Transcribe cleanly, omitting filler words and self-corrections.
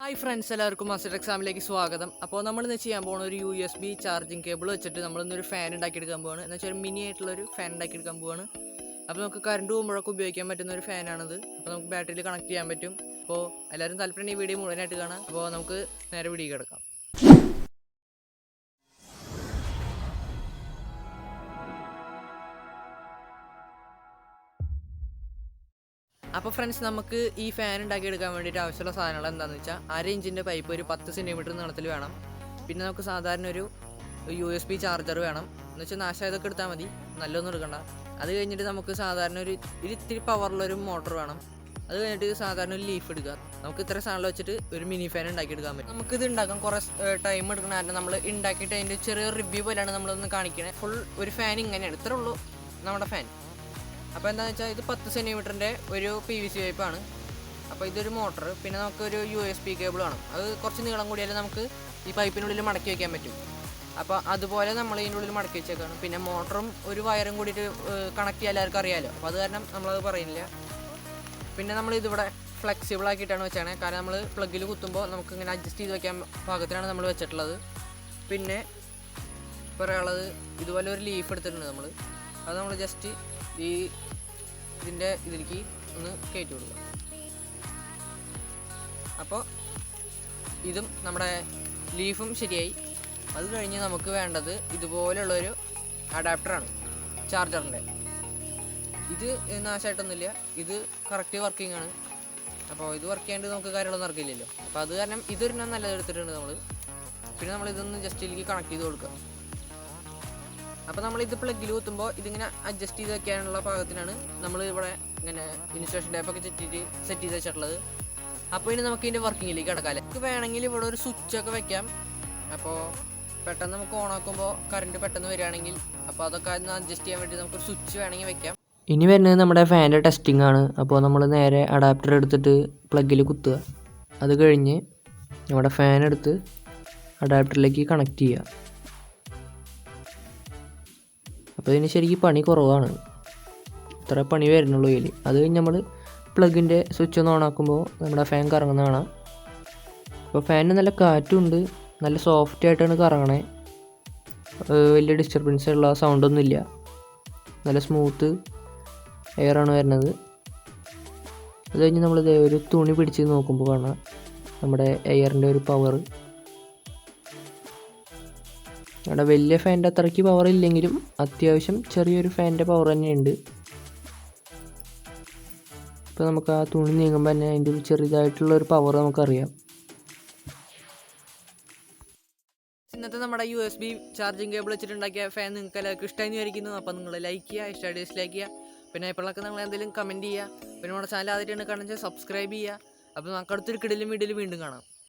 Hi friends, എല്ലാവർക്കും master എക്സാമിലേക്ക് സ്വാഗതം. അപ്പോൾ നമ്മളിന്ന് ചെയ്യാൻ പോകുന്ന ഒരു USB ചാർജിങ് കേബിൾ വെച്ചിട്ട് നമ്മളിന്നൊരു ഫാൻ ഉണ്ടാക്കിയെടുക്കാൻ പോവാണ്. എന്ന് വെച്ചാൽ ഒരു മിനി ആയിട്ടുള്ളൊരു ഫാൻ ഉണ്ടാക്കിയെടുക്കാൻ പോവാണ്. അപ്പോൾ നമുക്ക് കറണ്ട് പോകുമ്പോഴൊക്കെ ഉപയോഗിക്കാൻ പറ്റുന്ന ഒരു ഫാനാണിത്. അപ്പോൾ നമുക്ക് ബാറ്ററിയിൽ കണക്ട് ചെയ്യാൻ പറ്റും. അപ്പോൾ എല്ലാവരും താല്പര്യം ഈ വീഡിയോ മുഴുവനായിട്ട് കാണാം. അപ്പോൾ നമുക്ക് നേരെ വീഡിയോ കിടക്കാം. അപ്പോൾ ഫ്രണ്ട്സ്, നമുക്ക് ഈ ഫാൻ ഉണ്ടാക്കിയെടുക്കാൻ വേണ്ടിയിട്ട് ആവശ്യമുള്ള സാധനങ്ങൾ എന്താണെന്ന് വെച്ചാൽ 1/2 ഇഞ്ചിൻ്റെ പൈപ്പ് ഒരു 10 സെൻറ്റിമീറ്റർ നീളത്തിൽ വേണം. പിന്നെ നമുക്ക് സാധാരണ ഒരു USB ചാർജർ വേണം. എന്ന് വെച്ചാൽ നാശമായതൊക്കെ എടുത്താൽ മതി, നല്ലൊന്നും എടുക്കണ്ട. അത് കഴിഞ്ഞിട്ട് നമുക്ക് സാധാരണ ഒരു ഇത്തിരി പവറുള്ളൊരു മോട്ടർ വേണം. അത് കഴിഞ്ഞിട്ട് സാധാരണ ഒരു ലീഫ് എടുക്കുക. നമുക്ക് ഇത്ര സാധനം വെച്ചിട്ട് ഒരു മിനി ഫാൻ ഉണ്ടാക്കിയെടുക്കാൻ പറ്റും. നമുക്കിത് ഉണ്ടാക്കാൻ കുറേ ടൈം എടുക്കണം. കാരണം നമ്മൾ ഉണ്ടാക്കിയിട്ട് അതിൻ്റെ ചെറിയ റിവ്യൂ പോലെയാണ് നമ്മളൊന്ന് കാണിക്കണേ. ഫുൾ ഒരു ഫാൻ ഇങ്ങനെയാണ്, ഇത്രേ ഉള്ളൂ നമ്മുടെ ഫാൻ. അപ്പോൾ എന്താണെന്ന് വെച്ചാൽ ഇത് 10 സെൻറ്റിമീറ്ററിൻ്റെ ഒരു PVC പൈപ്പാണ്. അപ്പോൾ ഇതൊരു മോട്ടർ, പിന്നെ നമുക്കൊരു USB കേബിൾ വേണം. അത് കുറച്ച് നീളം കൂടിയാലും നമുക്ക് ഈ പൈപ്പിനുള്ളിൽ മടക്കി വയ്ക്കാൻ പറ്റും. അപ്പോൾ അതുപോലെ നമ്മൾ ഇതിൻ്റെ ഉള്ളിൽ മടക്കി വെച്ചേക്കാണ്. പിന്നെ മോട്ടറും ഒരു വയറും കൂടിയിട്ട് കണക്ട് ചെയ്യാൻ എല്ലാവർക്കും അറിയാമല്ലോ. അപ്പോൾ അത് കാരണം നമ്മളത് പറയുന്നില്ല. പിന്നെ നമ്മളിതിവിടെ ഫ്ലെക്സിബിൾ ആക്കിയിട്ടാണ് വെച്ചാണ്. കാരണം നമ്മൾ പ്ലഗിൽ കുത്തുമ്പോൾ നമുക്ക് ഇങ്ങനെ അഡ്ജസ്റ്റ് ചെയ്ത് വെക്കാൻ പാകത്തിനാണ് നമ്മൾ വെച്ചിട്ടുള്ളത്. പിന്നെ പറയാനുള്ളത്, ഇതുപോലെ ഒരു ലീഫ് എടുത്തിട്ടുണ്ട് നമ്മൾ. അത് നമ്മൾ ജസ്റ്റ് ഇതിൻ്റെ ഇതിലേക്ക് ഒന്ന് കയറ്റി കൊടുക്കുക. അപ്പോൾ ഇതും നമ്മുടെ ലീഫും ശരിയായി. അത് കഴിഞ്ഞ് നമുക്ക് വേണ്ടത് ഇതുപോലെയുള്ളൊരു അഡാപ്റ്ററാണ് ചാർജറിൻ്റെ. ഇത് നാശമായിട്ടൊന്നുമില്ല, ഇത് കറക്റ്റ് വർക്കിംഗ് ആണ്. അപ്പോൾ ഇത് വർക്ക് ചെയ്യാണ്ട് നമുക്ക് കാര്യങ്ങളൊന്നും നടക്കില്ലല്ലോ. അപ്പോൾ അത് കാരണം ഇതൊരെണ്ണം നല്ലത് എടുത്തിട്ടുണ്ട് നമ്മൾ. പിന്നെ നമ്മളിതൊന്ന് ജസ്റ്റ് ഇതിലേക്ക് കണക്ട് ചെയ്ത് കൊടുക്കുക. അപ്പോൾ നമ്മളിത് പ്ലഗിൽ കുത്തുമ്പോൾ ഇതിങ്ങനെ അഡ്ജസ്റ്റ് ചെയ്ത് വെക്കാനുള്ള പാകത്തിനാണ് നമ്മൾ ഇവിടെ ഇങ്ങനെ ഇൻസുലേഷൻ ടേപ്പൊക്കെ സെറ്റ് ചെയ്ത് വെച്ചിട്ടുള്ളത്. അപ്പോൾ ഇനി നമുക്ക് ഇതിൻ്റെ വർക്കിങ്ങിലേക്ക് കിടക്കാം. നമുക്ക് വേണമെങ്കിൽ ഇവിടെ ഒരു സ്വിച്ചൊക്കെ വെക്കാം. അപ്പോൾ പെട്ടെന്ന് നമുക്ക് ഓണാക്കുമ്പോൾ കറണ്ട് പെട്ടെന്ന് വരികയാണെങ്കിൽ അപ്പോൾ അതൊക്കെ ഒന്ന് അഡ്ജസ്റ്റ് ചെയ്യാൻ വേണ്ടി നമുക്കൊരു സ്വിച്ച് വേണമെങ്കിൽ വെക്കാം. ഇനി വരുന്നത് നമ്മുടെ ഫാനിൻ്റെ ടെസ്റ്റിംഗ് ആണ്. അപ്പോൾ നമ്മൾ നേരെ അഡാപ്റ്റർ എടുത്തിട്ട് പ്ലഗിൽ കുത്തുക. അത് കഴിഞ്ഞ് നമ്മുടെ ഫാൻ എടുത്ത് അഡാപ്റ്ററിലേക്ക് കണക്ട് ചെയ്യുക. അപ്പോൾ ഇതിന് ശരിക്കും പണി കുറവാണ്, ഇത്ര പണി വരുന്നുള്ളൂ ഇതിൽ. അത് കഴിഞ്ഞ് നമ്മൾ പ്ലഗിൻ്റെ സ്വിച്ച് ഒന്ന് ഓണാക്കുമ്പോൾ നമ്മുടെ ഫാൻ കറങ്ങുന്ന കാണാം. അപ്പോൾ ഫാനിന് നല്ല കാറ്റുണ്ട്, നല്ല സോഫ്റ്റ് ആയിട്ടാണ് കറങ്ങണേ. വലിയ ഡിസ്റ്റർബൻസ് ഉള്ള സൗണ്ടൊന്നുമില്ല, നല്ല സ്മൂത്ത് എയറാണ് വരുന്നത്. അത് കഴിഞ്ഞ് നമ്മളിത് ഒരു തുണി പിടിച്ച് നോക്കുമ്പോൾ കാണാം നമ്മുടെ എയറിൻ്റെ ഒരു പവർ. അവിടെ വലിയ ഫാനിൻ്റെ അത്രയ്ക്ക് പവർ ഇല്ലെങ്കിലും അത്യാവശ്യം ചെറിയൊരു ഫാനിൻ്റെ പവർ തന്നെയുണ്ട്. ഇപ്പോൾ നമുക്ക് ആ തുണി നീങ്ങുമ്പോൾ തന്നെ അതിൻ്റെ ഒരു ചെറുതായിട്ടുള്ളൊരു പവർ നമുക്കറിയാം. ഇന്നത്തെ നമ്മുടെ USB ചാർജിങ് കേബിൾ വെച്ചിട്ടുണ്ടാക്കിയ ഫാൻ നിങ്ങൾക്ക് എല്ലാവർക്കും ഇഷ്ടമായി വിചാരിക്കുന്നു. അപ്പോൾ നിങ്ങൾ ലൈക്ക് ചെയ്യുക, ഇഷ്ടമായിട്ട് ഡിസ്ലൈക്ക് ചെയ്യുക. പിന്നെ ഇപ്പോഴൊക്കെ നിങ്ങൾ എന്തെങ്കിലും കമൻറ്റ് ചെയ്യുക. പിന്നെ നമ്മുടെ ചാനൽ ആദ്യമായിട്ടാണ് കാണുന്നത് സബ്സ്ക്രൈബ് ചെയ്യുക. അപ്പോൾ നമുക്ക് അടുത്തൊരു കിടിലും വീഡിയോയിൽ വീണ്ടും കാണാം.